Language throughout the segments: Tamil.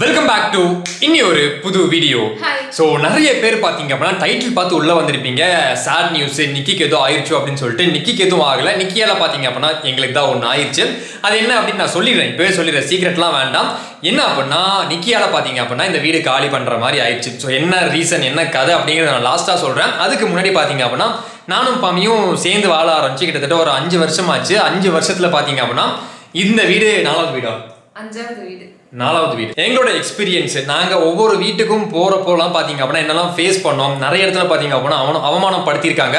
வெல்கம் பேக் டு இன்னொரு புது வீடியோ. ஸோ நிறைய பேர் பார்த்தீங்க அப்படின்னா டைட்டில் பார்த்து உள்ளே வந்திருப்பீங்க. சேட் நியூஸ், நிக்கிக்கு எதுவும் ஆயிடுச்சு அப்படின்னு சொல்லிட்டு. நிக்கிக்கு எதுவும் ஆகலை. நிக்கியால் பார்த்தீங்க அப்படின்னா எங்களுக்கு தான் ஒன்று ஆயிடுச்சு. அது என்ன அப்படின்னு நான் சொல்லிடுறேன், இப்போவே சொல்லிடுறேன், சீக்ரெட்லாம் வேண்டாம். என்ன அப்படின்னா நிக்கியால் பார்த்தீங்க அப்படின்னா இந்த வீடு காலி பண்ணுற மாதிரி ஆயிடுச்சு. ஸோ என்ன ரீசன், என்ன கதை அப்படிங்கிறத நான் லாஸ்ட்டாக சொல்கிறேன். அதுக்கு முன்னாடி பார்த்தீங்க அப்படின்னா நானும் பாமியும் சேர்ந்து வாழ ஆரம்பிச்சு கிட்டத்தட்ட ஒரு 5 வருஷமாச்சு. 5 வருஷத்தில் பார்த்தீங்க அப்படின்னா இந்த வீடு 4வது வீடா, 4வது வீடு. எங்களோட எக்ஸ்பீரியன்ஸ், நாங்கள் ஒவ்வொரு வீட்டுக்கும் போகிறப்போலாம் பார்த்தீங்க அப்படின்னா என்னெல்லாம் ஃபேஸ் பண்ணோம். நிறைய இடத்துல பார்த்தீங்க அப்படின்னா அவமானப்படுத்தியிருக்காங்க.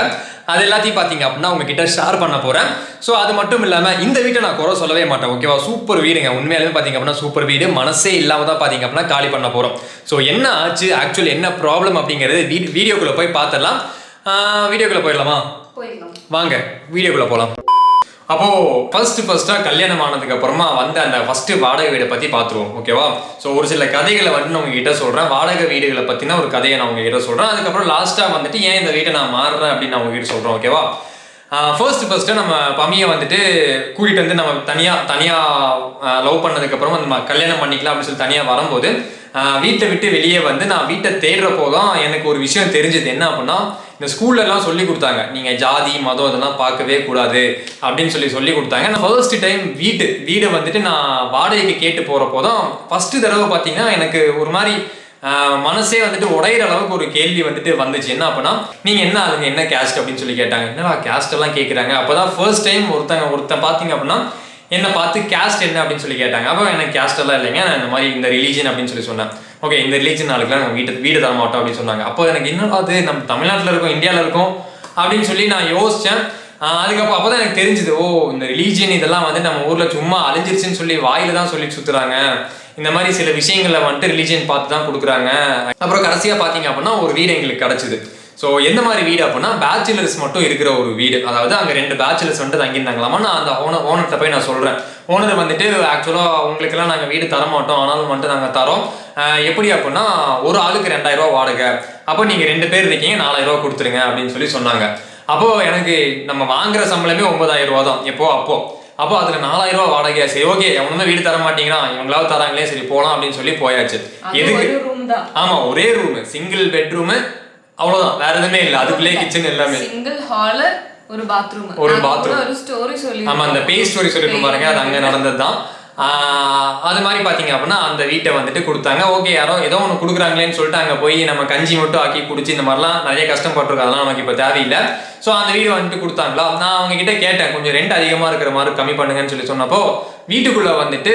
அது எல்லாத்தையும் பார்த்தீங்க அப்படின்னா உங்ககிட்ட ஷேர் பண்ண போகிறேன். ஸோ அது மட்டும் இல்லாமல் இந்த வீட்டை நான் குறை சொல்லவே மாட்டேன், ஓகேவா? சூப்பர் வீடுங்க, உண்மையாலுமே பார்த்தீங்க அப்படின்னா சூப்பர் வீடு. மனசே இல்லாமல் தான் பார்த்தீங்க அப்படின்னா காலி பண்ண போகிறோம். ஸோ என்ன ஆச்சு, ஆக்சுவலி என்ன ப்ராப்ளம் அப்படிங்கிறது வீடியோக்குள்ளே போய் பார்த்துடலாம். வீடியோக்குள்ளே போயிடலாமா? வாங்க வீடியோக்குள்ளே போகலாம். அப்போது ஃபர்ஸ்ட்டாக கல்யாணம் ஆனதுக்கு அப்புறமா வந்து அந்த ஃபஸ்ட்டு வாடகை வீடை பற்றி பார்த்துருவோம், ஓகேவா? ஸோ ஒரு சில கதைகளை வந்து நான் உங்ககிட்ட சொல்கிறேன். வாடகை வீடுகளை பற்றினா ஒரு கதையை நான் உங்ககிட்ட சொல்கிறேன். அதுக்கப்புறம் லாஸ்ட்டாக வந்துட்டு ஏன் இந்த வீட்டை நான் மாறுறேன் அப்படின்னு நான் உங்ககிட்ட சொல்கிறேன், ஓகேவா? ஃபர்ஸ்ட்டு நம்ம பம்மியை வந்துட்டு கூட்டிகிட்டு வந்து நம்ம தனியாக லவ் பண்ணதுக்கப்புறம் நம்ம கல்யாணம் பண்ணிக்கலாம் அப்படின்னு சொல்லி தனியாக வரும்போது வீட்டை விட்டு வெளியே வந்து நான் வீட்டை தேடுறப்போ தான் எனக்கு ஒரு விஷயம் தெரிஞ்சது. என்ன அப்படின்னா, இந்த ஸ்கூல்லலாம் சொல்லி கொடுத்தாங்க, நீங்கள் ஜாதி மதம் இதெல்லாம் பார்க்கவே கூடாது அப்படின்னு சொல்லி கொடுத்தாங்க. நான் ஃபர்ஸ்ட் டைம் வீடை வந்துட்டு நான் வாடகைக்கு கேட்டு போகிறப்போ தான் ஃபஸ்ட்டு தடவை பார்த்தீங்கன்னா எனக்கு ஒரு மாதிரி மனசே வந்துட்டு உடையிற அளவுக்கு ஒரு கேள்வி வந்துட்டு வந்துச்சு. என்ன அப்படின்னா, நீங்கள் என்ன ஆளுங்க, என்ன கேஸ்ட் அப்படின்னு சொல்லி கேட்டாங்க. என்னடா கேஸ்ட் எல்லாம் கேட்குறாங்க. அப்போ தான் ஃபர்ஸ்ட் டைம் ஒருத்தன் பார்த்தீங்க அப்படின்னா என்னை பார்த்து கேஸ்ட் என்ன அப்படின்னு சொல்லி கேட்டாங்க. அப்போ எனக்கு கேஸ்ட் எல்லாம் இல்லைங்க, நான் இந்த மாதிரி இந்த ரிலீஜன் அப்படின்னு சொல்லி சொன்னேன். ஓகே, இந்த ரிலீஜன் ஆளுக்குலாம் நாங்கள் வீடு தர மாட்டோம் அப்படின்னு சொன்னாங்க. அப்போ எனக்கு என்னடா அது, நம்ம தமிழ்நாட்டில் இருக்கோம், இந்தியாவில் இருக்கோம் அப்படின்னு சொல்லி நான் யோசித்தேன். அதுக்கப்புறம் அப்போ தான் எனக்கு தெரிஞ்சுது, ஓ இந்த ரிலீஜன் இதெல்லாம் வந்து நம்ம ஊரில் சும்மா அழிஞ்சிருச்சுன்னு சொல்லி வாயில தான் சொல்லி சுற்றுறாங்க. இந்த மாதிரி சில விஷயங்களை வந்துட்டு ரிலீஜன் பார்த்து தான் கொடுக்குறாங்க. அப்புறம் கடைசியாக பார்த்தீங்க அப்படின்னா ஒரு வீடு எங்களுக்கு கிடச்சிது. ஸோ எந்த மாதிரி வீடு அப்படின்னா, பேச்சுலர்ஸ் மட்டும் இருக்கிற ஒரு வீடு. அதாவது அங்கே 2 பேச்சுலர்ஸ் வந்துட்டு தங்கியிருந்தாங்களாமா. நான் அந்த ஓனர்கிட்ட போய் நான் சொல்கிறேன், ஓனர் வந்துட்டு ஆக்சுவலாக உங்களுக்கெல்லாம் நாங்கள் வீடு தர மாட்டோம், ஆனாலும் வந்துட்டு நாங்கள் தரோம். எப்படி அப்படின்னா, ஒரு ஆளுக்கு 2000 ரூபா வாடகை. அப்போ நீங்கள் 2 பேர் இருக்கீங்க, 4000 ரூபா கொடுத்துருங்க அப்படின்னு சொல்லி சொன்னாங்க. அப்போது எனக்கு நம்ம வாங்குற சம்பளமே 9000 ரூபா தான் அப்போ அதில் 4000 ரூபா வாடகையா, சரி ஓகே எவனுமே வீடு தர மாட்டீங்கன்னா இவங்களாவது தராங்களே, சரி போகலாம் அப்படின்னு சொல்லி போயாச்சு. எதுக்கு? ஆமாம், ஒரே ரூமு, சிங்கிள் பெட்ரூமு, அவ்வளவுதான், வேற எதுவுமே இல்லை. அதுக்குள்ளே கிச்சன் எல்லாமே, சிங்கிள் ஹால், ஒரு பாத்ரூம். ஒரு ஸ்டோரி சொல்லி, ஆமா அந்த பேய் ஸ்டோரி சொல்லிட்டு பாருங்க, அது அங்க நடந்தது தான். அது மாதிரி பார்த்தீங்க அப்படின்னா அந்த வீட்டை வந்துட்டு கொடுத்தாங்க. ஓகே, யாரோ ஏதோ ஒன்று கொடுக்குறாங்களேன்னு சொல்லிட்டு அங்கே போய் நம்ம கஞ்சி மட்டும் ஆக்கி குடிச்சு இந்த மாதிரிலாம் நிறைய கஷ்டப்பட்டுருக்கோம். அதெல்லாம் நமக்கு இப்போ தேவையில்லை. ஸோ அந்த வீடு வந்துட்டு கொடுத்தாங்களா. நான் அவங்க கிட்ட கேட்டேன், கொஞ்சம் ரெண்ட் அதிகமாக இருக்கிற மாதிரி கம்மி பண்ணுங்கன்னு சொல்லி சொன்னப்போ வீட்டுக்குள்ளே வந்துட்டு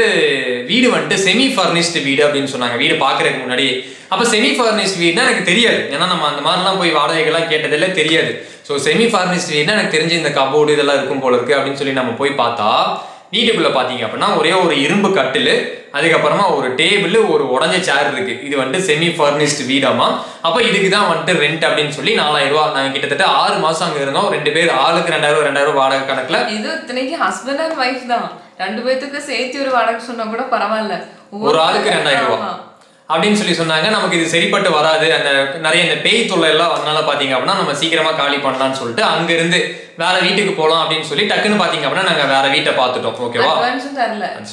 வீடு வந்துட்டு செமி ஃபர்னிஷ்டு வீடு அப்படின்னு சொன்னாங்க, வீடு பார்க்குறதுக்கு முன்னாடி. அப்போ செமி ஃபர்னிஷ்டு வீடுனா எனக்கு தெரியாது, ஏன்னா நம்ம அந்த மாதிரிலாம் போய் வாடகைகள்லாம் கேட்டதில்லை, தெரியாது. ஸோ செமி ஃபர்னிஷ்டு வீடுனா எனக்கு தெரிஞ்சு இந்த கபோர்டு இதெல்லாம் இருக்கும் போல இருக்கு அப்படின்னு சொல்லி நம்ம போய் பார்த்தா வீட்டுக்குள்ள பார்த்தீங்க அப்படின்னா ஒரே ஒரு இரும்பு கட்டில், அதுக்கப்புறமா ஒரு டேபிள், ஒரு உடஞ்ச சேர் இருக்கு. இது வந்துட்டு செமி ஃபர்னிஷ்டு வீடாமா. அப்போ இதுக்கு தான் வந்துட்டு ரெண்ட் அப்படின்னு சொல்லி 4000 ரூபா. நாங்கள் கிட்டத்தட்ட 6 மாசம் அங்கே இருந்தோம். 2 பேர் ஆளுக்கு 2000 வாடகை கணக்கில். இது இத்தனைக்கு ஹஸ்பண்ட் அண்ட் ஒய்ஃப் தான், 2 பேத்துக்கு சேர்த்து ஒரு வாடகை சொன்னா கூட பரவாயில்ல. ஒரு ஆளுக்கு 2000 ரூபா அப்படின்னு சொல்லி சொன்னாங்க. நமக்கு இது சரிப்பட்டு வராது, அந்த நிறைய இந்த பேய் தொல்லை எல்லாம் அதனால பார்த்தீங்க அப்படின்னா நம்ம சீக்கிரமா காலி பண்ணலாம்னு சொல்லிட்டு அங்கிருந்து வேற வீட்டுக்கு போகலாம் அப்படின்னு சொல்லி டக்குன்னு பார்த்தீங்க அப்படின்னா நாங்கள் வேற வீட்டை பார்த்துட்டோம், ஓகேவா?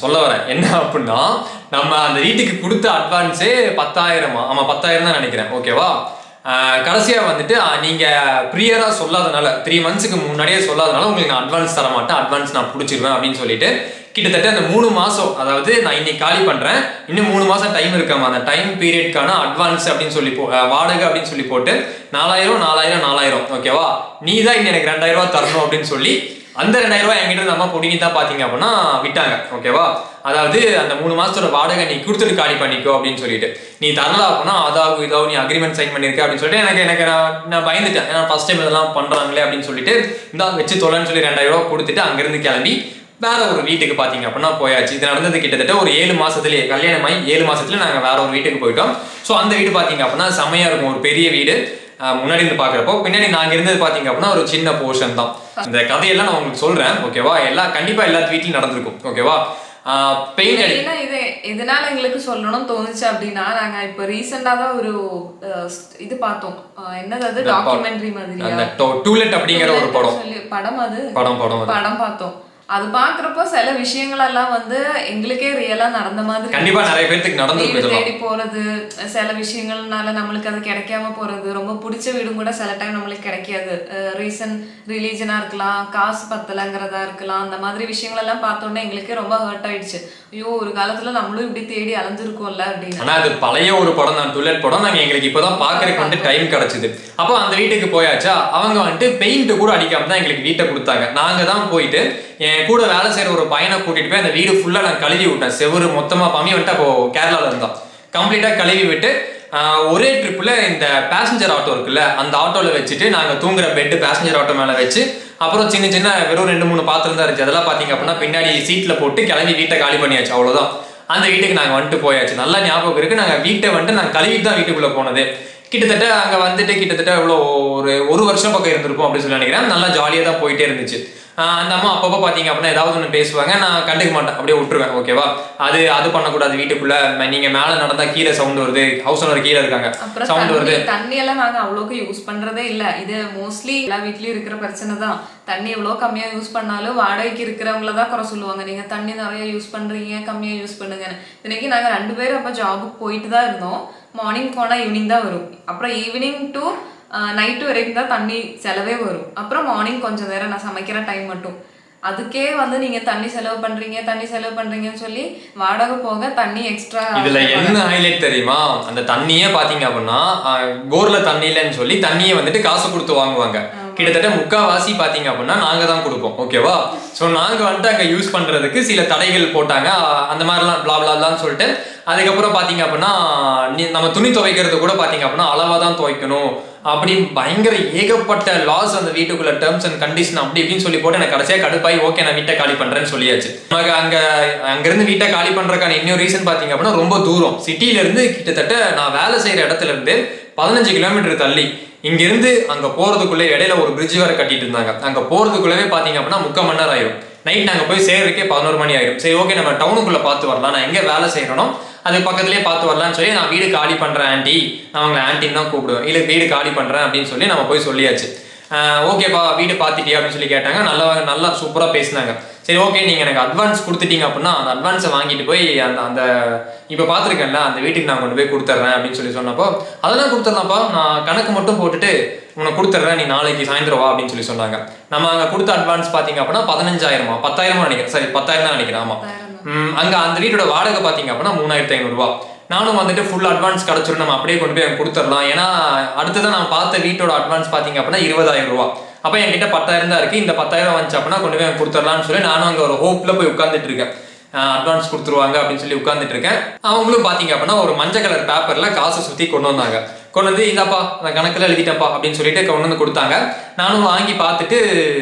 சொல்ல வரேன் என்ன அப்படின்னா, நம்ம அந்த வீட்டுக்கு கொடுத்த அட்வான்ஸே 10,000. ஆமாம் 10,000 தான் நினைக்கிறேன், ஓகேவா? கடைசியாக வந்துட்டு நீங்கள் ப்ரியராக சொல்லாதனால, 3 மந்த்ஸுக்கு முன்னாடியே சொல்லாதனால உங்களுக்கு நான் அட்வான்ஸ் தர மாட்டேன், அட்வான்ஸ் நான் பிடிச்சிருவேன் அப்படின்னு சொல்லிட்டு கிட்டத்தட்ட அந்த 3 மாதம், அதாவது நான் இன்னைக்கு காலி பண்ணுறேன், இன்னும் 3 மாதம் டைம் இருக்காம, அந்த டைம் பீரியட்கான அட்வான்ஸ் அப்படின்னு சொல்லி வாடகை அப்படின்னு சொல்லி போட்டு 4000 ஓகேவா? நீ தான் இன்னும் எனக்கு 2000 ரூபா தரணும் அப்படின்னு சொல்லி அந்த 2000 ரூபா என்கிட்ட நம்ம பிடிங்கி தான் பார்த்தீங்க அப்படின்னா விட்டாங்க, ஓகேவா? அதாவது அந்த 3 மாதத்தோட வாடகை நீ கொடுத்துட்டு காலி பண்ணிக்கோ அப்படின்னு சொல்லிட்டு, நீ தரல அப்படின்னா அதாகும் இதாகும், நீ அக்ரிமெண்ட் சைன் பண்ணியிருக்க அப்படின்னு சொல்லிட்டு எனக்கு நான் பயந்துட்டேன். ஏன்னா ஃபர்ஸ்ட் டைம் இதெல்லாம் பண்ணுறாங்களே அப்படின்னு சொல்லிட்டு இந்த வச்சு தொலைன்னு சொல்லி 2000 ரூபா கொடுத்துட்டு அங்கேருந்து கிளம்பி வேற ஒரு வீட்டுக்கு பார்த்தீங்க அப்படின்னா போயாச்சு. இது நடந்தது கிட்டத்தட்ட ஒரு 7 மாசத்துலேயே, கல்யாணமாகி 7 மாசத்துல நாங்கள் வேற ஒரு வீட்டுக்கு போயிட்டோம். ஸோ அந்த வீடு பார்த்தீங்க அப்படின்னா செமையா இருக்கும், ஒரு பெரிய வீடு. முன்னாடி இருந்து பார்க்குறப்போ பின்னாடி நாங்கள் இருந்தது பார்த்தீங்க அப்படின்னா ஒரு சின்ன போர்ஷன் தான். இந்த கதையெல்லாம் நான் உங்களுக்கு சொல்றேன், ஓகேவா? கண்டிப்பாக எல்லா வீட்லையும் நடந்திருக்கும், ஓகேவா? பெயிண்ட் அடினா இதனால எங்களுக்கு சொல்லணும்னு தோணுச்சு அப்படின்னா, நாங்க இப்போ ரீசெண்டா தான் ஒரு இது பார்த்தோம், என்னது டாக்குமெண்ட்ரி மாதிரி, அந்த டூலெட் அப்படிங்கிற ஒரு படம் அது படம் படம் பார்த்தோம். அது பாக்குறப்போ சில விஷயங்கள் எல்லாம் வந்து எங்களுக்கே ரியலா நடந்த மாதிரி கண்டிப்பா நிறைய பேருக்கு நடந்து தேடி போறது, சில விஷயங்கள்னால நம்மளுக்கு அது கிடைக்காம போறது, ரொம்ப பிடிச்ச வீடும் கூட சில டைம் நம்மளுக்கு கிடைக்காது. ரிலீஜனா இருக்கலாம், காசு பத்தலங்கிறதா இருக்கலாம். அந்த மாதிரி விஷயங்கள் எல்லாம் பார்த்தோன்னே எங்களுக்கே ரொம்ப ஹர்ட் ஆயிடுச்சு. ஐயோ, ஒரு காலத்துல நம்மளும் இப்படி தேடி அலைஞ்சிருக்கோம்ல அப்படின்னு. ஆனா அது பழைய ஒரு படம் தான், டுலெட் படம். நாங்க எங்களுக்கு இப்பதான் பாக்குறதுக்கு வந்து டைம் கிடைச்சது. அப்போ அந்த வீட்டுக்கு போயாச்சா, அவங்க வந்துட்டு பெயிண்ட் கூட அடிக்காம தான் எங்களுக்கு வீட்டை கொடுத்தாங்க. நாங்க தான் போயிட்டு என் கூட வேலை செய்யற ஒரு பையனை கூட்டிட்டு போய் அந்த வீடு ஃபுல்லா நான் கழுவி விட்டேன். செவரு மொத்தமா பம்மி வந்துட்டு அப்போ கேரளால இருந்தோம். கம்ப்ளீட்டா கழுவி விட்டு ஒரே ட்ரிப்ல இந்த பேசஞ்சர் ஆட்டோ இருக்குல்ல, அந்த ஆட்டோல வச்சுட்டு நாங்க தூங்குற பெட் பேசஞ்சர் ஆட்டோ மேல வச்சு, அப்புறம் சின்ன சின்ன வெறும் 2-3 பாத்திரம் தான் இருந்துச்சு. அதெல்லாம் பாத்தீங்க அப்படின்னா பின்னாடி சீட்ல போட்டு கிளம்பி வீட்டை காலி பண்ணியாச்சு. அவ்வளவுதான். அந்த வீட்டுக்கு நாங்க வந்துட்டு போயாச்சு. நல்லா ஞாபகம் இருக்கு. நாங்க வீட்டை வந்துட்டு நாங்க கழுவிட்டு தான் வீட்டுக்குள்ள போனது. கிட்டத்தட்ட அங்க வந்துட்டு கிட்டத்தட்ட இவ்வளோ ஒரு வருஷம் பக்கம் இருந்திருப்போம் அப்படின்னு சொல்லி நினைக்கிறேன். நல்லா ஜாலியா தான் போயிட்டே இருந்துச்சு. அந்த அம்மா அப்பப்போ பார்த்தீங்க அப்படின்னா ஏதாவது ஒன்று பேசுவாங்க, நான் கண்டுக்க மாட்டேன், அப்படியே விட்டுருவேன். ஓகேவா, அது பண்ணக்கூடாது வீட்டுக்குள்ள. நீங்க மேலே நடந்தா கீழே சவுண்ட் வருது, ஹவுஸ் ஓனர் கீழே இருக்காங்க, சவுண்ட் வருது. தண்ணி எல்லாம் நாங்க அவ்வளோக்கு யூஸ் பண்றதே இல்லை. இது மோஸ்ட்லி எல்லா வீட்லயும் இருக்கிற பிரச்சனை தான். தண்ணி எவ்வளோ கம்மியா யூஸ் பண்ணாலும் வாடகைக்கு இருக்கிறவங்கள தான் குறை சொல்லுவாங்க. நீங்க தண்ணி நிறைய யூஸ் பண்றீங்க, கம்மியா யூஸ் பண்ணுங்கன்னு. இன்னைக்கு நாங்க 2 பேரும் அப்போ ஜாபுக்கு போயிட்டு தான் இருந்தோம். மார்னிங் போனா ஈவினிங் தான் வரும். அப்புறம் ஈவினிங் டு நைட்டு வரைக்கும் தான் தண்ணி செலவே வரும். அப்புறம் மார்னிங் கொஞ்சம் நேரம் நான் சமைக்கிற டைம் மட்டும். அதுக்கே வந்து நீங்க தண்ணி செலவு பண்றீங்கன்னு சொல்லி வாடகை போக தண்ணி எக்ஸ்ட்ரா. இதுல என்ன ஹைலைட் தெரியுமா, அந்த தண்ணியே பாத்தீங்க அப்படின்னா போர்ல தண்ணி இல்லைன்னு சொல்லி தண்ணியை வந்துட்டு காசு கொடுத்து வாங்குவாங்க. கிட்டத்தட்ட முக்காவாசி பாத்தீங்க அப்படின்னா நாங்க தான் கொடுப்போம். ஓகேவா, ஸோ நாங்க வந்துட்டு அங்க யூஸ் பண்றதுக்கு சில தடைகள் போட்டாங்க. அந்த மாதிரிலாம் பிளாப்லான்னு சொல்லிட்டு அதுக்கப்புறம் பாத்தீங்க அப்படின்னா நம்ம துணி துவைக்கிறது கூட பாத்தீங்க அப்படின்னா அளவா தான் துவைக்கணும் அப்படின்னு பயங்கர ஏகப்பட்ட லாஸ் அந்த வீட்டுக்குள்ள டேர்ம்ஸ் அண்ட் கண்டிஷன் அப்படி இப்படின்னு சொல்லி போட்டு எனக்கு கடைசியா கடுப்பாய் ஓகே நான் வீட்டை காலி பண்றேன்னு சொல்லியாச்சு. அங்கிருந்து வீட்டை காலி பண்றதுக்கான இன்னொரு ரீசன் பாத்தீங்க அப்படின்னா ரொம்ப தூரம் சிட்டில இருந்து கிட்டத்தட்ட நான் வேலை செய்யற இடத்துல இருந்து 15 கிலோமீட்டர் தள்ளி. இங்கிருந்து அங்க போறதுக்குள்ளே இடையில ஒரு பிரிட்ஜ் வேற கட்டிட்டு இருந்தாங்க. அங்க போறதுக்குள்ளவே பாத்தீங்க அப்படின்னா 3/4 மணி நேரம் ஆயிரும். நைட் நாங்க போய் சேர்றதுக்கே 11 மணி ஆயிரும். சரி ஓகே நம்ம டவுனுக்குள்ள பார்த்து வரலாம், நான் எங்க வேலை செய்யறனோ அது பக்கத்துலேயே பார்த்து வரலான்னு சொல்லி நான் வீடு காலி பண்றேன் ஆண்டி, நான் அவங்களை ஆண்டின்னு தான் கூப்பிடுவேன், இல்லை வீடு காலி பண்றேன் அப்படின்னு சொல்லி நம்ம போய் சொல்லியாச்சு. ஓகேப்பா வீடு பார்த்துட்டியா அப்படின்னு சொல்லி கேட்டாங்க. நல்லா சூப்பராக பேசினாங்க. சரி ஓகே நீங்கள் எனக்கு அட்வான்ஸ் கொடுத்துட்டீங்க அப்படின்னா அந்த அட்வான்ஸை வாங்கிட்டு போய் அந்த இப்போ பார்த்துருக்கேன்ல அந்த வீட்டுக்கு நான் கொண்டு போய் கொடுத்துட்றேன் அப்படின்னு சொல்லி சொன்னப்போ அதெல்லாம் கொடுத்துடலாம்ப்பா, நான் கணக்கு மட்டும் போட்டுட்டு உனக்கு கொடுத்துட்றேன், நீ நாளைக்கு சாயந்தரம் வா அப்படின்னு சொல்லி சொன்னாங்க. நம்ம அங்கே கொடுத்த அட்வான்ஸ் பார்த்தீங்க அப்படின்னா 15,000 10,000 நினைக்கிறேன், சரி 10,000 தான் நினைக்கிறேன். ஆமாம், அங்கே அந்த வீட்டோட வாடகை பார்த்தீங்க அப்படின்னா 3,500 ரூபா. நானும் வந்துட்டு ஃபுல் அட்வான்ஸ் கிடச்சிரும், நம்ம அப்படியே கொண்டு போய் கொடுத்துடலாம். ஏன்னா அடுத்ததான் நான் பார்த்த வீட்டோட அட்வான்ஸ் பார்த்தீங்க அப்படின்னா 20,000 ரூபா. அப்போ என்கிட்ட 10,000 தான் இருக்குது, இந்த 10,000 வந்துச்சு அப்படின்னா கொண்டு போய் கொடுத்துடலான்னு சொல்லி நானும் அங்கே ஒரு ஹோப்பில் போய் உட்காந்துட்டு இருக்கேன். அட்வான்ஸ் கொடுத்துருவாங்க அப்படின்னு சொல்லி உட்காந்துட்டு இருக்கேன். அவங்களும் பார்த்தீங்க அப்படின்னா ஒரு மஞ்சள் கலர் பேப்பரில் காசை சுற்றி கொண்டு வந்தாங்க. கொண்டு வந்து இதாப்பா நான் கணக்கில் எழுதிட்டேன்ப்பா அப்படின்னு சொல்லிட்டு கொண்டு வந்து கொடுத்தாங்க. நானும் வாங்கி பார்த்துட்டு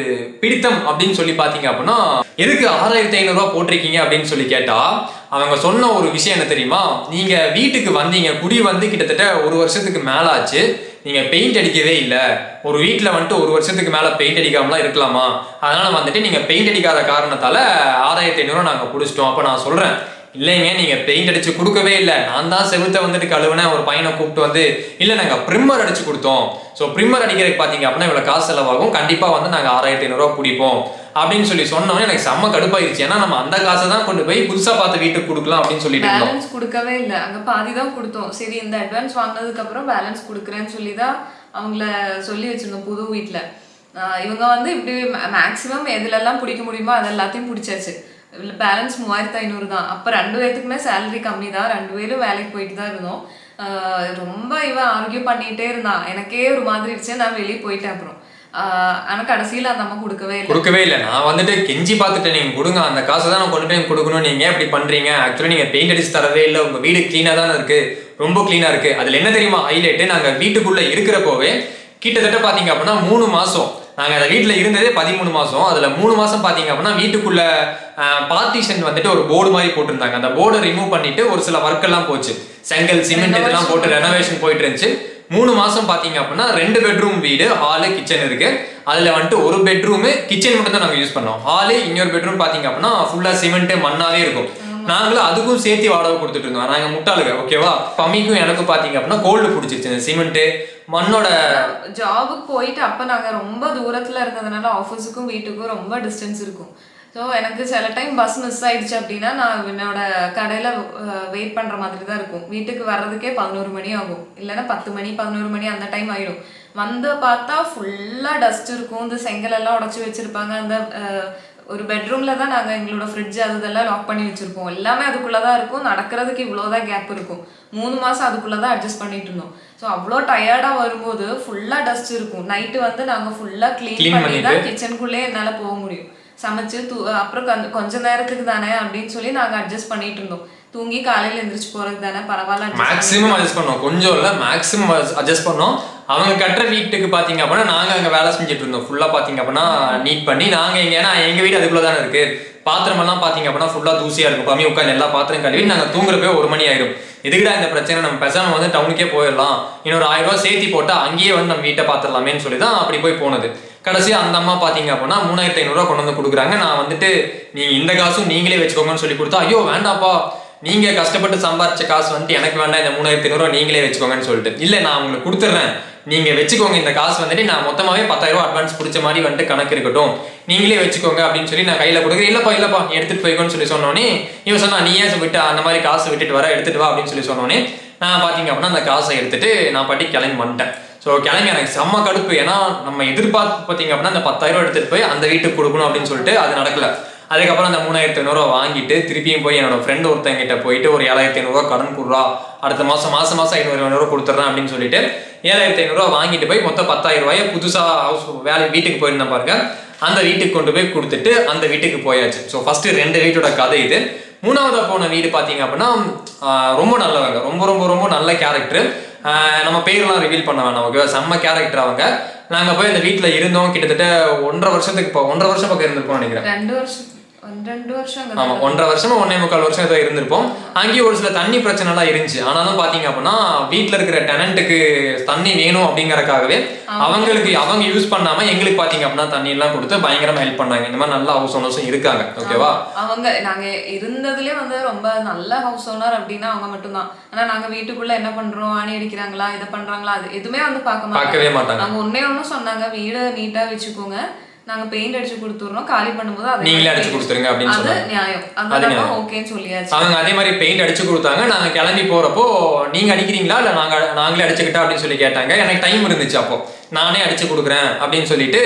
பிடித்தம் அப்படின்னு சொல்லி பார்த்தீங்க அப்படின்னா எதுக்கு 6,500 ரூபா போட்டிருக்கீங்க அப்படின்னு சொல்லி கேட்டா அவங்க சொன்ன ஒரு விஷயம் என்ன தெரியுமா, நீங்க வீட்டுக்கு வந்தீங்க, குடி வந்து கிட்டத்தட்ட 1 வருஷத்துக்கு மேல ஆச்சு, நீங்க பெயிண்ட் அடிக்கவே இல்லை, ஒரு வீட்டில் வந்துட்டு 1 வருஷத்துக்கு மேல பெயிண்ட் அடிக்காமலாம் இருக்கலாமா, அதனால வந்துட்டு நீங்க பெயிண்ட் அடிக்காத காரணத்தால 6,500 நாங்க பிடிச்சிட்டோம். அப்ப நான் சொல்றேன் இல்லைங்க நீங்க பெயிண்ட் அடிச்சு கொடுக்கவே இல்லை, நான் தான் செவுத்த வந்துட்டு கழுவுனேன். ஒரு பையனை கூப்பிட்டு வந்து இல்லை நாங்க ப்ரிம்மர் அடிச்சு கொடுத்தோம், ஸோ ப்ரிம்மர் அடிக்கிறதுக்கு பார்த்தீங்க அப்படின்னா இவ்வளோ காசு செலவாகும், கண்டிப்பா வந்து நாங்க 6,500 ரூபா பிடிப்போம் அப்படின்னு சொல்லி சொன்னோன்னே எனக்கு செம்ம கடுப்பாயிருச்சு. ஏன்னா நம்ம அந்த காசை தான் கொண்டு போய் புதுசா பார்த்து வீட்டுக்கு கொடுக்கலாம் அப்படின்னு சொல்லிட்டு பேலன்ஸ் கொடுக்கவே இல்லை, அங்க பாதி தான் கொடுத்தோம். சரி இந்த அட்வான்ஸ் வாங்கினதுக்கு அப்புறம் பேலன்ஸ் கொடுக்குறேன்னு சொல்லி தான் அவங்கள சொல்லி வச்சிருந்தோம் புது வீட்டுல. இவங்க வந்து இப்படி மேக்சிமம் எதுலெல்லாம் பிடிக்க முடியுமோ அது எல்லாத்தையும் பிடிச்சாச்சு. பேலன்ஸ் 3,500 தான். அப்போ 2 பேருக்குமே சேலரி கம்மி தான், 2 பேரும் வேலைக்கு போயிட்டு தான் இருந்தோம். ரொம்ப இவன் ஆர்கியூ பண்ணிட்டே இருந்தான், எனக்கே ஒரு மாதிரி இருந்துச்சு. நான் வெளியே போயிட்டேன். அப்புறம் ஆனா கடைசியில அந்த அம்மா கொடுக்கவே இல்லை. நான் வந்துட்டு கெஞ்சி பார்த்துட்டேன், நீங்க கொடுங்க அந்த காசை தான் நான் கொண்டு போய் கொடுக்கணும், நீங்க எப்படி பண்றீங்க, ஆக்சுவலி நீங்க பெயிண்ட் அடிச்சு தரவே இல்லை, உங்க வீடு கிளீனா தானே இருக்கு, ரொம்ப கிளீனா இருக்கு. அதுல என்ன தெரியுமா ஹைலைட்டு, நாங்க வீட்டுக்குள்ள இருக்கிறப்போவே கிட்டத்தட்ட பாத்தீங்க அப்படின்னா 3 மாசம் நாங்கள் அந்த வீட்டில் இருந்ததே 13 மாதம். அதில் 3 மாதம் பார்த்தீங்க அப்படின்னா வீட்டுக்குள்ள பார்ட்டிஷன் வந்துட்டு ஒரு போர்டு மாதிரி போட்டிருந்தாங்க. அந்த போர்டை ரிமூவ் பண்ணிட்டு ஒரு சில ஒர்க் எல்லாம் போச்சு, செங்கல் சிமெண்ட் இதெல்லாம் போட்டு ரெனோவேஷன் போயிட்டு இருந்துச்சு. 3 மாதம் பார்த்தீங்க அப்படின்னா 2 பெட்ரூம் வீடு, ஹாலு கிச்சன் இருக்கு. அதில் வந்துட்டு ஒரு பெட்ரூமு கிச்சன் மட்டும் தான் நாங்கள் யூஸ் பண்ணோம். ஹாலு இன்னொரு பெட்ரூம் பார்த்தீங்க அப்படின்னா ஃபுல்லாக சிமெண்ட் மண்ணாவே இருக்கும். நாங்களும் அதுக்கும் சேர்த்து வாடகை கொடுத்துட்டு இருந்தோம். நாங்கள் முட்டாளுங்க ஓகேவா. பம்மிக்கும் எனக்கும் பார்த்தீங்க அப்படின்னா கோல்டு பிடிச்சிருச்சு, சிமெண்ட் மண்ணோட. ஜாபுக்கு போயிட்டு அப்போ நாங்கள் ரொம்ப தூரத்தில் இருந்ததுனால ஆஃபீஸுக்கும் வீட்டுக்கும் ரொம்ப டிஸ்டன்ஸ் இருக்கும். ஸோ எனக்கு சில டைம் பஸ் மிஸ் ஆயிடுச்சு அப்படின்னா நான் என்னோட கடையில் வெயிட் பண்ணுற மாதிரி தான் இருக்கும். வீட்டுக்கு வர்றதுக்கே 11 மணி ஆகும், இல்லைன்னா 10 மணி 11 மணி அந்த டைம் ஆகிடும். வந்து பார்த்தா ஃபுல்லாக டஸ்ட் இருக்கும், இந்த செங்கலெல்லாம் உடச்சி வச்சுருப்பாங்க. அந்த ஒரு பெட்ரூமில் தான் நாங்கள் எங்களோட ஃப்ரிட்ஜ் அதெல்லாம் லாக் பண்ணி வச்சுருப்போம். எல்லாமே அதுக்குள்ளே தான் இருக்கும். நடக்கிறதுக்கு இவ்வளோதான் கேப் இருக்கும். 3 மாதம் அதுக்குள்ளே தான் அட்ஜஸ்ட் பண்ணிட்டு இருந்தோம். ஸோ அவ்வளோ டயர்டாக வரும்போது ஃபுல்லாக டஸ்ட் இருக்கும். நைட்டு வந்து நாங்கள் ஃபுல்லாக க்ளீன் பண்ணி தான் கிச்சனுக்குள்ளே என்னால் போக முடியும். சமைச்சு அப்புறம் கொஞ்ச நேரத்துக்கு தானே அப்படின்னு சொல்லி நாங்கள் அட்ஜஸ்ட் பண்ணிட்டு இருந்தோம். தூங்கி காலையில் எந்திரிச்சு போகிறது தானே பரவாயில்ல, மேக்ஸிமம் அட்ஜஸ்ட் பண்ணோம். கொஞ்சம் இல்லை, மேக்ஸிமம் அட்ஜஸ்ட் பண்ணோம். அவங்க கட்டுற வீட்டுக்கு பார்த்தீங்க அப்படின்னா நாங்கள் அங்கே வேலை செஞ்சுட்டு இருந்தோம். ஃபுல்லாக பார்த்தீங்க அப்படின்னா நீட் பண்ணி நாங்கள் இங்கே, ஏன்னா எங்கள் வீடு அதுக்குள்ளே தானே இருக்குது. பாத்திரமெல்லாம் பார்த்தீங்க அப்படின்னா ஃபுல்லாக தூசியாக இருக்கும். பம்மி உட்காந்து எல்லா பாத்திரம் கழுவி நாங்கள் தூங்குறப்பே 1 மணி ஆயிடும். எதுக்குடா இந்த பிரச்சனை, நம்ம பேசாம வந்து டவுனுக்கே போயிடலாம், இன்னொரு 1000 ரூபா சேர்த்தி போட்டால் அங்கேயே வந்து நம்ம வீட்டை பார்த்துடலாமேன்னு சொல்லி தான் அப்படி போய் போனது. கடைசியாக அந்த அம்மா பார்த்தீங்க அப்படின்னா 3500 ரூபா கொண்டு வந்து கொடுக்குறாங்க. நான் வந்துட்டு நீங்கள் இந்த காசும் நீங்களே வச்சுக்கோங்கன்னு சொல்லி கொடுத்தா, ஐயோ வேண்டாப்பா, நீங்கள் கஷ்டப்பட்டு சம்பாரிச்ச காசு வந்துட்டு எனக்கு வேண்டாம், இந்த 3500 ரூபா நீங்களே வச்சுக்கோங்கன்னு சொல்லிட்டு, இல்லை நான் உங்களுக்கு கொடுத்துட்றேன், நீங்கள் வச்சுக்கோங்க, இந்த காசு வந்துட்டு நான் மொத்தமாகவே 10000 ரூபா அட்வான்ஸ் பிடிச்ச மாதிரி வந்துட்டு கணக்கு இருக்கட்டும், நீங்களே வச்சுக்கோங்க அப்படின்னு சொல்லி நான் கையில் கொடுக்குறேன். இல்லைப்பா நீ எடுத்துகிட்டு போய்க்கோன்னு சொல்லி சொன்னோன்னே இவன் சொன்னா, நீ ஏன் விட்டு அந்த மாதிரி காசு விட்டுட்டு வர, எடுத்துகிட்டு வா அப்படின்னு சொல்லி சொன்னோன்னே நான் பார்த்தீங்க அப்படின்னா அந்த காசை எடுத்துட்டு நான் பாட்டி கிளம்பி வந்துட்டேன். ஸோ கிளம்பி எனக்கு செம்ம கடுப்பு. ஏன்னா நம்ம எதிர்பார்த்து பார்த்தீங்க அப்படின்னா அந்த 10000 ரூபா எடுத்துகிட்டு போய் அந்த வீட்டுக்கு கொடுக்கணும் அப்படின்னு சொல்லிட்டு அது நடக்கல. அதுக்கப்புறம் அந்த 3500 ரூபா வாங்கிட்டு திருப்பியும் போய் என்னோட ஃப்ரெண்ட் ஒருத்தங்கிட்ட போயிட்டு ஒரு 7500 ரூபா கடன் கொடுறா, அடுத்த மாதம் 500 ரூபா கொடுத்துட்றேன் அப்படின்னு சொல்லிட்டு 7500 ரூபா வாங்கிட்டு போய் மொத்தம் 10000 ரூபாயை புதுசாக வீட்டுக்கு போயிருந்தேன் பாருங்க, அந்த வீட்டுக்கு கொண்டு போய் கொடுத்துட்டு அந்த வீட்டுக்கு போயாச்சு. ஸோ ஃபர்ஸ்ட் 2 வீட்டோட கதை இது. 3ஆவதா போன வீடு பார்த்தீங்க அப்படின்னா ரொம்ப நல்லவங்க, ரொம்ப ரொம்ப ரொம்ப நல்ல கேரக்டர். நம்ம பேர்லாம் ரிவீல் பண்ண வேணாம், ஓகேவா? செம்ம கேரக்டர் அவங்க. நாங்கள் போய் அந்த வீட்டில் இருந்தோம் கிட்டத்தட்ட 1.5 வருஷத்துக்கு 1.5 வருஷம் பக்கம் இருந்திருப்போம் நினைக்கிறேன். 2 வருஷம் 2 வருஷம் ஆமா, 1.5 வருஷமா 1.25 வருஷம் ஏதோ இருந்திருப்போம். அங்கேயும் ஒரு சில தண்ணி பிரச்சனை எல்லாம் இருந்துச்சு. ஆனாலும் பாத்தீங்க அப்படின்னா வீட்டுல இருக்கிற டெனண்ட்டுக்கு தண்ணி வேணும் அப்படிங்கறக்காகவே அவங்க யூஸ் பண்ணாம எங்களுக்கு பாத்தீங்க அப்படின்னா தண்ணி எல்லாம் கொடுத்து பயங்கரமா ஹெல்ப் பண்ணாங்க. இந்த மாதிரி நல்ல ஹவுஸ் ஓனர்ஸும் இருக்காங்க, ஓகேவா? அவங்க நாங்க இருந்ததுலயே வந்து ரொம்ப நல்ல ஹவுஸ் ஓனர் அப்படின்னா அவங்க மட்டும்தான். ஆனா நாங்க வீட்டுக்குள்ள என்ன பண்றோம், ஆணி அடிக்கிறாங்களா, இதை பண்றாங்களா, அது எதுவுமே வந்து பார்க்கவே மாட்டாங்க. அவங்க ஒன்னும் சொன்னாங்க, வீடு நீட்டா வச்சுக்கோங்க, நாங்க பெயிண்ட் அடிச்சு கொடுத்துறோம், காலி பண்ணும்போது அதை நீங்களே அடிச்சு கொடுத்துருங்க அப்படின்னு சொன்னாங்க. நியாயம், அதெல்லாம் ஓகேன்னு சொல்லியாச்சு. அவங்க அதே மாதிரி பெயிண்ட் அடிச்சு கொடுத்தாங்க. நாங்க கிளம்பி போறப்போ நீங்க அடிக்கிறீங்களா இல்ல நாங்களே அடிச்சுக்கிட்டா அப்படின்னு சொல்லி கேட்டாங்க. எனக்கு டைம் இருந்துச்சு, அப்போ நானே அடிச்சு கொடுக்குறேன் அப்படின்னு சொல்லிட்டு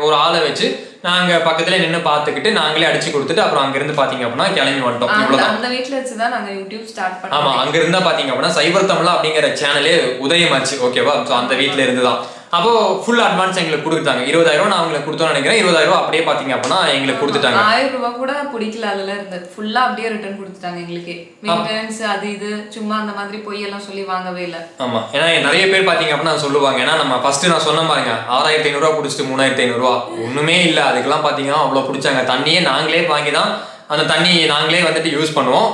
ஒரு ஆளை வச்சு நாங்க பக்கத்துல நின்று பாத்துக்கிட்டு நாங்களே அடிச்சு கொடுத்துட்டு அப்புறம் அங்க இருந்து பாத்தீங்க அப்படின்னா கிளம்பி வந்துட்டோம். இவ்வளவுதான். அந்த வீட்ல வச்சுதான் நாங்க யூடியூப் ஸ்டார்ட் பண்ணோம். ஆமா, அங்க இருந்தா பாத்தீங்க அப்படின்னா சைபர் தமிழா அப்படிங்கிற சேனலே உதயமாச்சு, ஓகேவா? சோ அந்த வீட்டுல இருந்துதான் அப்போ ஃபுல் அட்வான்ஸ் எங்களுக்கு கொடுத்துட்டாங்க. 20000 ரூபா நான் அவங்களுக்கு கொடுத்தோன்னு நினைக்கிறேன். 20000 ரூபா அப்படியே பாத்தீங்க அப்படின்னா எங்களுக்கு கொடுத்துட்டாங்க. 1000 ரூபா கூட பிடிக்கல, அதுல இருந்து ஃபுல்லா அப்படியே ரிட்டர்ன் கொடுத்துட்டாங்க எங்களுக்கு. மெயின்டெனன்ஸ் அது இது சும்மா அந்த மாதிரி பொய் எல்லாம் சொல்லி வாங்கவே இல்லை. ஆமா, ஏன்னா நிறைய பேர் பாத்தீங்க அப்படின்னா சொல்லுவாங்க, ஏன்னா நம்ம ஃபர்ஸ்ட் நான் சொன்ன பாருங்க 6500 ரூபா பிடிச்சிட்டு 3500 ரூபா ஒண்ணுமே இல்லை. அதுக்கெல்லாம் பாத்தீங்கன்னா அவ்வளவு பிடிச்சாங்க. தண்ணியே நாங்களே வாங்கி தான் அந்த தண்ணி நாங்களே வந்துட்டு யூஸ் பண்ணுவோம்.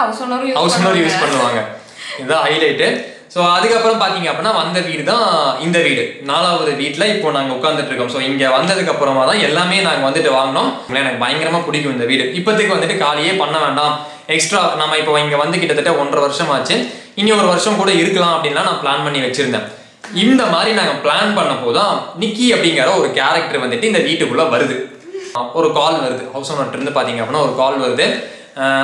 ஹவுஸ் ஓனர் யூஸ் பண்ணுவாங்க. இதுதான் ஹைலைட்டு. ஸோ அதுக்கப்புறம் பார்த்தீங்க அப்படின்னா வந்த வீடு தான் இந்த வீடு. 4வது வீட்டில் இப்போ நாங்கள் உட்காந்துட்டு இருக்கோம். ஸோ இங்கே வந்ததுக்கு அப்புறமா தான் எல்லாமே நாங்கள் வந்துட்டு வாங்கினோம். எனக்கு பயங்கரமாக பிடிக்கும் இந்த வீடு. இப்போதைக்கு வந்துட்டு காலியே பண்ண வேண்டாம், எக்ஸ்ட்ரா நம்ம இப்போ இங்கே வந்து கிட்டத்தட்ட 1.5 வருஷம் ஆச்சு, இனி 1 வருஷம் கூட இருக்கலாம் அப்படின்லாம் நான் பிளான் பண்ணி வச்சிருந்தேன். இந்த மாதிரி நாங்கள் பிளான் பண்ண போதான் நிக்கி அப்படிங்கிற ஒரு கேரக்டர் வந்துட்டு இந்த வீட்டுக்குள்ளே வருது. ஒரு கால் வருது, ஹவுஸ் ஓனர்ட்ட இருந்து பார்த்தீங்க அப்படின்னா ஒரு கால் வருது.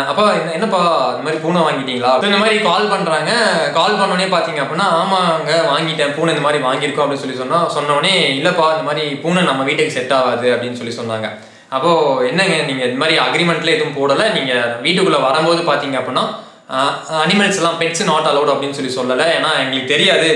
அப்போ என்னப்பா இந்த மாதிரி பூனை வாங்கிட்டீங்களா, இந்த மாதிரி கால் பண்ணுறாங்க. கால் பண்ணோடனே பார்த்தீங்க அப்படின்னா ஆமாங்க வாங்கிட்டேன், பூனை இந்த மாதிரி வாங்கியிருக்கோம் அப்படின்னு சொன்னோடனே இல்லைப்பா இந்த மாதிரி பூனை நம்ம வீட்டுக்கு செட் ஆகாது அப்படின்னு சொல்லி சொன்னாங்க. அப்போது என்னங்க நீங்கள் இந்த மாதிரி அக்ரிமெண்ட்ல எதுவும் போடலை, நீங்கள் வீட்டுக்குள்ளே வரும்போது பார்த்தீங்க அப்படின்னா அனிமல்ஸ் எல்லாம் பெட்ஸ் நாட் அலோட் அப்படின்னு சொல்லலை, ஏன்னா எங்களுக்கு தெரியாது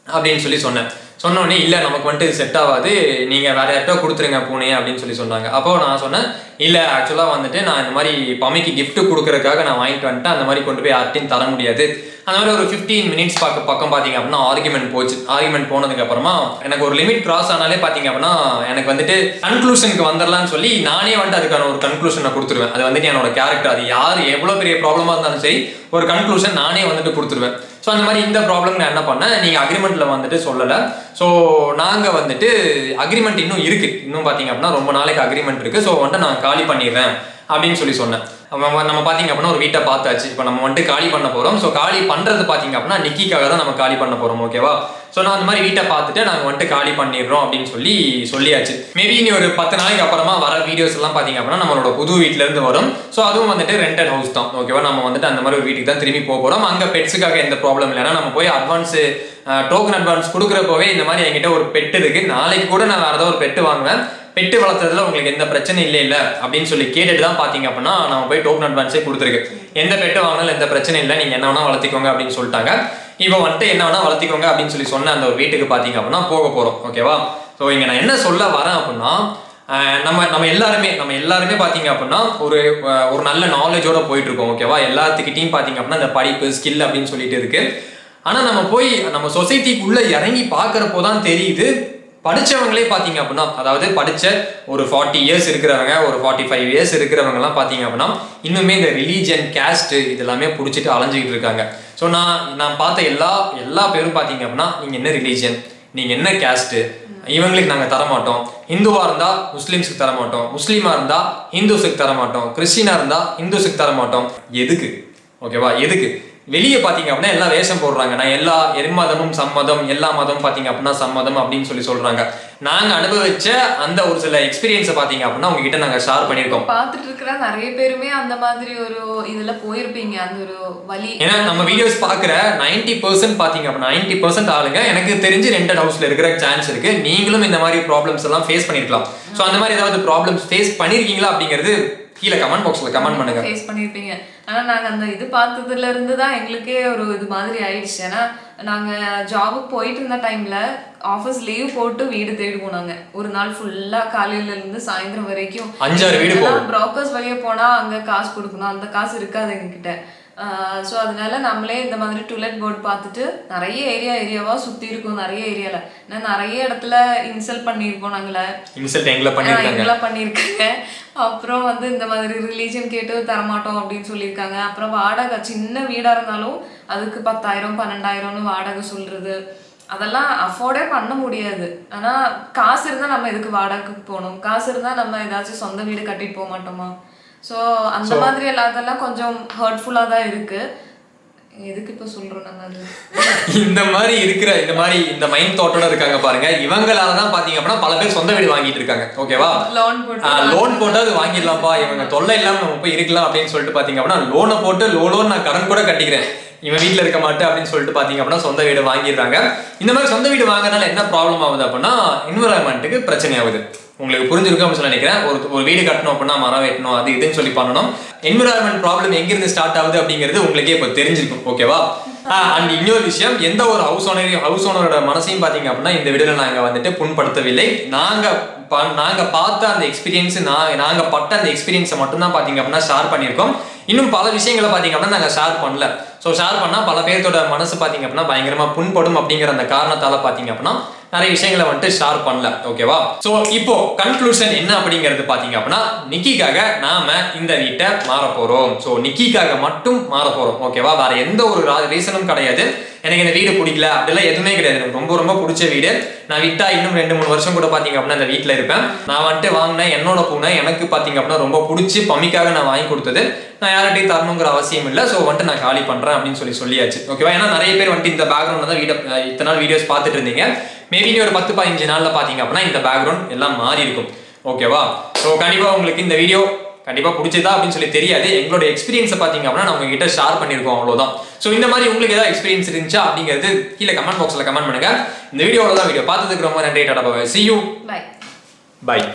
அப்படின்னு சொன்னோடனே இல்லை நமக்கு வந்துட்டு செட் ஆகாது, நீங்கள் வேற யார்கிட்ட கொடுத்துருங்க பூனையை அப்படின்னு சொன்னாங்க. அப்போ நான் சொன்னேன், இல்லை ஆக்சுவலாக வந்துட்டு நான் இந்த மாதிரி பம்மிக்கு கிஃப்ட் கொடுக்கறதுக்காக நான் வாங்கிட்டு வந்துட்டேன், அந்த மாதிரி கொண்டு போய் யார்ட்டையும் தர முடியாது. அந்த மாதிரி ஒரு 15 மினிட்ஸ் பக்கம் பார்த்தீங்க அப்படின்னா ஆர்குமெண்ட் போச்சு. ஆர்குமெண்ட் போனதுக்கு அப்புறமா எனக்கு ஒரு லிமிட் கிராஸ் ஆனாலே பார்த்தீங்க அப்படின்னா எனக்கு வந்துட்டு கன்க்ளூஷனுக்கு வந்துடலாம்னு சொல்லி நானே வந்துட்டு அதுக்கான ஒரு கன்க்ளூஷனை கொடுத்துருவேன். அது வந்துட்டு என்னோட கேரக்டர். அது யார் எவ்வளோ பெரிய ப்ராப்ளமாக இருந்தாலும் சரி ஒரு கன்க்ளூஷன் நானே வந்துட்டு கொடுத்துருவேன். ஸோ அந்த மாதிரி இந்த ப்ராப்ளம் நான் என்ன பண்ணேன், நீங்கள் அக்ரிமெண்ட்டில் வந்துட்டு சொல்லலை. ஸோ நாங்கள் வந்துட்டு அக்ரிமெண்ட் இன்னும் இருக்குது, இன்னும் பார்த்தீங்க அப்படின்னா ரொம்ப நாளைக்கு அக்ரிமெண்ட் இருக்குது. ஸோ வந்துட்டு நான் காலி பண்ணிடுறேன் அப்படின்னு சொன்னேன். நம்ம பார்த்தீங்க அப்படின்னா ஒரு வீட்டை பார்த்தாச்சு. இப்போ நம்ம வந்துட்டு காலி பண்ண போகிறோம். ஸோ காலி பண்ணுறது பார்த்தீங்க அப்படின்னா நிக்கிக்காக தான் நம்ம காலி பண்ண போகிறோம். ஓகேவா? ஸோ நான் அந்த மாதிரி வீட்டை பார்த்துட்டு நாங்கள் வந்துட்டு காலி பண்ணிடுறோம் அப்படின்னு சொல்லியாச்சு. மேபி இனி ஒரு 10 நாளைக்கு அப்புறமா வர வீடியோஸ் எல்லாம் பார்த்தீங்க அப்படின்னா நம்மளோட புது வீட்டிலேருந்து வரும். ஸோ அதுவும் வந்துட்டு ரெண்டட் ஹவுஸ் தான். ஓகேவா? நம்ம வந்துட்டு அந்த மாதிரி ஒரு வீட்டுக்கு தான் திரும்பி போகிறோம். அங்கே பெட்ஸுக்காக எந்த ப்ராப்ளம் இல்லைன்னா நம்ம போய் டோக்கன் அட்வான்ஸ் கொடுக்குறப்பவே இந்த மாதிரி என்கிட்ட ஒரு பெட் இருக்கு, நாளைக்கு கூட நான் வேறு ஏதாவது ஒரு பெட்டு வாங்குவேன், பெட்டு வளர்த்ததுல உங்களுக்கு எந்த பிரச்சனை இல்லை அப்படின்னு சொல்லி கேட்டுட்டு தான் பார்த்தீங்க அப்படின்னா நம்ம போய் டோக்கன் அட்வான்ஸே கொடுத்துருக்கு. எந்த பெட்டு வாங்கினாலும் எந்த பிரச்சனை இல்லை, நீங்கள் என்ன வேணா வளர்த்திக்கோங்க அப்படின்னு சொல்லிட்டாங்க. இப்போ வந்துட்டு என்ன வேணா வளர்த்திக்கோங்க அப்படின்னு சொன்ன அந்த ஒரு வீட்டுக்கு பார்த்தீங்க அப்படின்னா போக போகிறோம். ஓகேவா? ஸோ இங்கே நான் என்ன சொல்ல வரேன் அப்படின்னா நம்ம எல்லாருமே பார்த்தீங்க அப்படின்னா ஒரு நல்ல நாலேஜோட போயிட்டு இருக்கோம். ஓகேவா? எல்லாத்துக்கிட்டையும் பார்த்தீங்க அப்படின்னா இந்த படிப்பு ஸ்கில் அப்படின்னு சொல்லிட்டு இருக்கு. ஆனால் நம்ம போய் நம்ம சொசைட்டிக்குள்ளே இறங்கி பார்க்குறப்போ தான் தெரியுது, படித்தவங்களே பார்த்தீங்க அப்படின்னா, அதாவது படித்த ஒரு 40 இயர்ஸ் இருக்கிறவங்க, ஒரு 45 இயர்ஸ் இருக்கிறவங்கலாம் பார்த்தீங்க அப்படின்னா இன்னுமே இந்த ரிலீஜன், கேஸ்ட்டு இதெல்லாமே பிடிச்சிட்டு அலைஞ்சிக்கிட்டு இருக்காங்க. ஸோ நான் பார்த்த எல்லா பேரும் பார்த்தீங்க அப்படின்னா நீங்கள் என்ன ரிலீஜன், நீங்கள் என்ன கேஸ்ட்டு, இவங்களுக்கு நாங்கள் தரமாட்டோம், இந்துவாக இருந்தால் முஸ்லீம்ஸுக்கு தரமாட்டோம், முஸ்லீமாக இருந்தால் ஹிந்துஸுக்கு தரமாட்டோம், கிறிஸ்டினாக இருந்தால் ஹிந்துஸுக்கு தரமாட்டோம். எதுக்கு? ஓகேவா? எதுக்கு? வெளியே பார்த்தீங்க அப்படின்னா எல்லாம் வேஷம் போடுறாங்க. நான் எல்லா எம்மதமும் சம்மதம், எல்லா மதமும் பார்த்தீங்க அப்படின்னா சம்மதம் அப்படின்னு சொல்றாங்க. நாங்கள் அனுபவிச்ச அந்த ஒரு சில எக்ஸ்பீரியன்ஸை பார்த்தீங்க அப்படின்னா உங்ககிட்ட நாங்கள் ஷேர் பண்ணியிருக்கோம். பார்த்துட்டு இருக்கிற நிறைய பேருமே அந்த மாதிரி ஒரு இதில் போயிருப்பீங்க, அந்த ஒரு வழி. ஏன்னா நம்ம வீடியோஸ் பார்க்குற 90% பார்த்தீங்க அப்படின்னா 90% ஆளுங்க எனக்கு தெரிஞ்சு ரெண்டட் ஹவுஸில் இருக்கிற சான்ஸ் இருக்கு. நீங்களும் இந்த மாதிரி ப்ராப்ளம்ஸ் எல்லாம் ஃபேஸ் பண்ணியிருக்கலாம். ஸோ அந்த மாதிரி ஏதாவது ப்ராப்ளம்ஸ் ஃபேஸ் பண்ணியிருக்கீங்களா அப்படிங்கிறது கீழே கமெண்ட் பாக்ஸ்ல கமெண்ட் பண்ணுங்க. ஃபேஸ் பண்ணிருப்பீங்க. ஆனா நாங்க அந்த இது பார்த்ததுல இருந்து தான் எங்களுக்கே ஒரு இது மாதிரி ஆயிடுச்சு. ஏன்னா நாங்க ஜாபுக்கு போயிட்டு இருந்த டைம்ல ஆஃபீஸ் லீவ் போட்டு வீடு தேடுவோம். நாங்க ஒரு நாள் ஃபுல்லா காலையில இருந்து சாயந்தரம் வரைக்கும் 5-6 வீடு போவோம். ப்ரோக்கர்ஸ் வழியா போனா அங்க காசு கொடுக்கணும், அந்த காசு இருக்காது எங்ககிட்ட. ஸோ அதனால நம்மளே இந்த மாதிரி டுலெட் போர்டு பார்த்துட்டு நிறைய ஏரியாவா சுற்றி இருக்கோம். நிறைய ஏரியாவில் நான் நிறைய இடத்துல இன்சல்ட் பண்ணியிருக்கோம். எங்களை பண்ணியிருக்காங்க. அப்புறம் வந்து இந்த மாதிரி ரிலீஜன் கேட்டு தரமாட்டோம் அப்படின்னு சொல்லியிருக்காங்க. அப்புறம் வாடகை சின்ன வீடாக இருந்தாலும் அதுக்கு 10,000 12,000ன்னு வாடகை சொல்றது, அதெல்லாம் அஃபோர்டே பண்ண முடியாது. ஆனால் காசு இருந்தால் நம்ம எதுக்கு வாடகைக்கு போகணும்? காசு இருந்தால் நம்ம ஏதாச்சும் சொந்த வீடு கட்டிட்டு போக மாட்டோமா? ஸோ அந்த மாதிரி எல்லாத்தெல்லாம் கொஞ்சம் ஹர்ட்ஃபுல்லாக தான் இருக்கு. எதுக்கு இப்போ சொல்றோம் நாங்கள் அது இந்த மாதிரி இந்த மைண்ட் தாட்டோட இருக்காங்க பாருங்க. இவங்களால தான் பார்த்தீங்க அப்படின்னா பல பேர் சொந்த வீடு வாங்கிட்டு இருக்காங்க. ஓகேவா? லோன் போட்டு அது வாங்கிடலாம்ப்பா, இவங்க தொல்லை இல்லாமல் நம்ம போய் இருக்கலாம் அப்படின்னு சொல்லிட்டு பார்த்தீங்க அப்படின்னா லோனை போட்டு லோன் நான் கடன் கூட கட்டிக்கிறேன், இவன் வீட்டில் இருக்க மாட்டேன் அப்படின்னு சொல்லிட்டு பார்த்தீங்க அப்படின்னா சொந்த வீடு வாங்கிடுறாங்க. இந்த மாதிரி சொந்த வீடு வாங்கினால என்ன ப்ராப்ளம் ஆகுது அப்படின்னா என்விரான்மெண்ட்டுக்கு பிரச்சனை ஆகுது. உங்களுக்கு புரிஞ்சிருக்கும் அப்படின்னு நினைக்கிறேன். ஒரு வீடு கட்டணும் அப்படின்னா மரம் வெட்டணும், அது இதுன்னு சொல்லி பண்ணணும். என்விரான்மெண்ட் ப்ராப்ளம் எங்கிருந்து ஸ்டார்ட் ஆகுது அப்படிங்கிறது உங்களுக்கே இப்போ தெரிஞ்சிருக்கும். ஓகேவா? அண்ட் இன்னொரு விஷயம், எந்த ஒரு ஹவுஸ் ஓனரோட மனசையும் பார்த்தீங்க அப்படின்னா இந்த வீடியோவில் நாங்கள் வந்துட்டு புண்படுத்தவில்லை. நாங்கள் பார்த்த அந்த எக்ஸ்பீரியன்ஸ், நாங்கள் பட்ட அந்த எக்ஸ்பீரியன்ஸை மட்டும்தான் பார்த்தீங்க அப்படின்னா ஷேர் பண்ணியிருக்கோம். இன்னும் பல விஷயங்களை பார்த்தீங்க அப்படின்னா நாங்கள் ஷேர் பண்ணல. ஸோ ஷேர் பண்ணால் பல பேர்த்தோட மனசு பார்த்தீங்க அப்படின்னா பயங்கரமாக புண்படும் அப்படிங்கிற அந்த காரணத்தால் பார்த்தீங்க அப்படின்னா நிறைய விஷயங்களை வந்துட்டு ஷேர் பண்ணல. ஓகேவா? ஸோ இப்போ கன்க்ளூஷன் என்ன அப்படிங்கிறது பார்த்தீங்க அப்படின்னா நிக்கிக்காக நாம இந்த வீட்டை மாற போறோம். ஸோ நிக்கிக்காக மட்டும் மாற போறோம். ஓகேவா? வேற எந்த ஒரு ரீசனும் கிடையாது. எனக்கு இந்த வீடு பிடிக்கல அப்படிலாம் எதுவுமே கிடையாது. எனக்கு ரொம்ப ரொம்ப பிடிச்ச வீடு. நான் விட்டா இன்னும் 2-3 வருஷம் கூட பார்த்தீங்க அப்படின்னா இந்த வீட்டில் இருப்பேன். நான் வந்துட்டு வாங்கினேன் என்னோட பூனை, எனக்கு பார்த்தீங்க அப்படின்னா ரொம்ப பிடிச்சி பம்மிக்காக நான் வாங்கி கொடுத்தது. நான் யார்கிட்டையும் தரணுங்கிற அவசியம் இல்லை. ஸோ வந்துட்டு நான் காலி பண்ணுறேன் அப்படின்னு சொல்லியாச்சு. ஓகேவா? ஏன்னா நிறைய பேர் வந்துட்டு இந்த பேக்ரவுண்ட் தான் இத்தனை நாள் வீடியோஸ் பார்த்துட்டு இருந்தீங்க. மேபி ஒரு 10-15 நாள்ல பார்த்தீங்க அப்படின்னா இந்த பேக்ரவுண்ட் எல்லாம் மாறி இருக்கும். ஓகேவா? ஸோ கண்டிப்பாக உங்களுக்கு இந்த வீடியோ கண்டிப்பாக பிடிச்சதா அப்படின்னு சொல்லி தெரியாது. எங்களோட எக்ஸ்பீரியன்ஸை பார்த்தீங்க அப்படின்னா நான் உங்ககிட்ட ஷேர் பண்ணியிருக்கோம், அவ்வளோதான். ஸோ இந்த மாதிரி உங்களுக்கு ஏதாவது எக்ஸ்பீரியன்ஸ் இருந்துச்சா அப்படிங்கிறது கீழே கமெண்ட் பாக்ஸில் கமெண்ட் பண்ணுங்க. இந்த வீடியோவில் தான் வீடியோ பார்த்ததுக்கு ரொம்ப நன்றி. Tata, bye. See you. Bye. Bye.